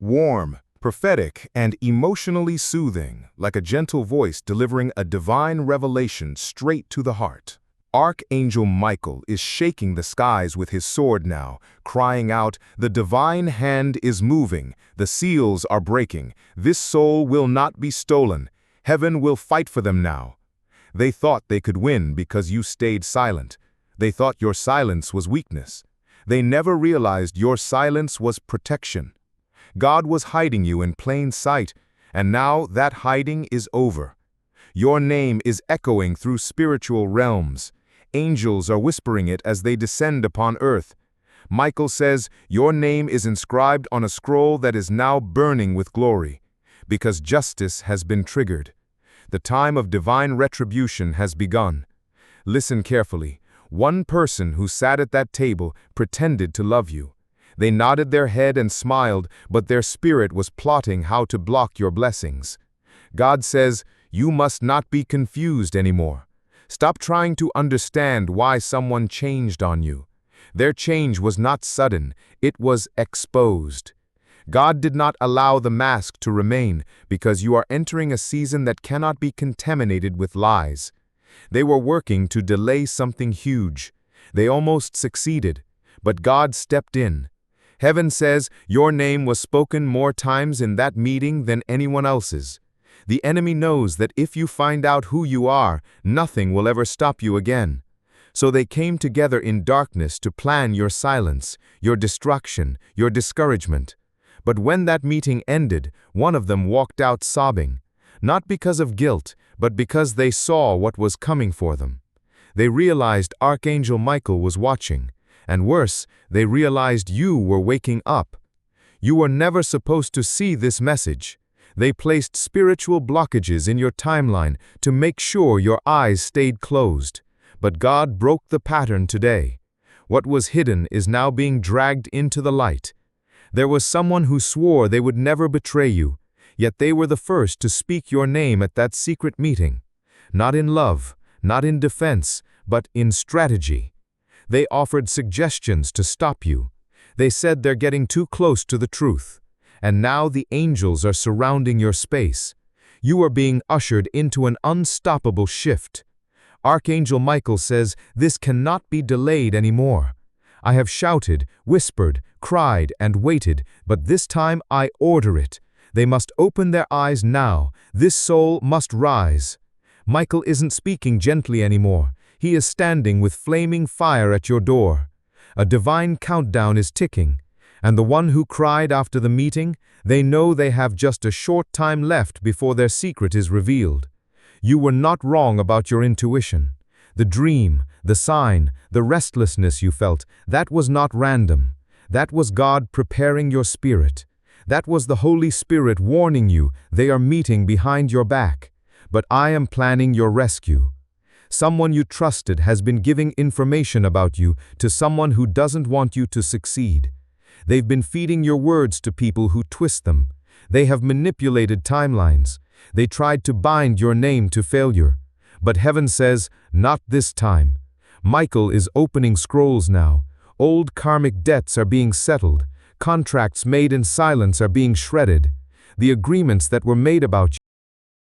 Warm, prophetic, and emotionally soothing, like a gentle voice delivering a divine revelation straight to the heart. Archangel Michael is shaking the skies with his sword now, crying out, "The divine hand is moving, the seals are breaking, this soul will not be stolen, heaven will fight for them now." They thought they could win because you stayed silent. They thought your silence was weakness. They never realized your silence was protection. God was hiding you in plain sight, and now that hiding is over. Your name is echoing through spiritual realms. Angels are whispering it as they descend upon earth. Michael says, your name is inscribed on a scroll that is now burning with glory, because justice has been triggered. The time of divine retribution has begun. Listen carefully. One person who sat at that table pretended to love you. They nodded their head and smiled, but their spirit was plotting how to block your blessings. God says, you must not be confused anymore. Stop trying to understand why someone changed on you. Their change was not sudden, it was exposed. God did not allow the mask to remain because you are entering a season that cannot be contaminated with lies. They were working to delay something huge. They almost succeeded, but God stepped in. Heaven says your name was spoken more times in that meeting than anyone else's. The enemy knows that if you find out who you are, nothing will ever stop you again. So they came together in darkness to plan your silence, your destruction, your discouragement. But when that meeting ended, one of them walked out sobbing, not because of guilt, but because they saw what was coming for them. They realized Archangel Michael was watching, and worse, they realized you were waking up. You were never supposed to see this message. They placed spiritual blockages in your timeline to make sure your eyes stayed closed. But God broke the pattern today. What was hidden is now being dragged into the light. There was someone who swore they would never betray you, yet they were the first to speak your name at that secret meeting. Not in love, not in defense, but in strategy. They offered suggestions to stop you. They said they're getting too close to the truth. And now the angels are surrounding your space. You are being ushered into an unstoppable shift. Archangel Michael says this cannot be delayed anymore. I have shouted, whispered, cried, and waited, but this time I order it. They must open their eyes now. This soul must rise. Michael isn't speaking gently anymore. He is standing with flaming fire at your door. A divine countdown is ticking, and the one who cried after the meeting, they know they have just a short time left before their secret is revealed. You were not wrong about your intuition. The dream, the sign, the restlessness you felt, that was not random. That was God preparing your spirit. That was the Holy Spirit warning you they are meeting behind your back. But I am planning your rescue. Someone you trusted has been giving information about you to someone who doesn't want you to succeed. They've been feeding your words to people who twist them. They have manipulated timelines. They tried to bind your name to failure. But heaven says, not this time. Michael is opening scrolls now. Old karmic debts are being settled. Contracts made in silence are being shredded. The agreements that were made about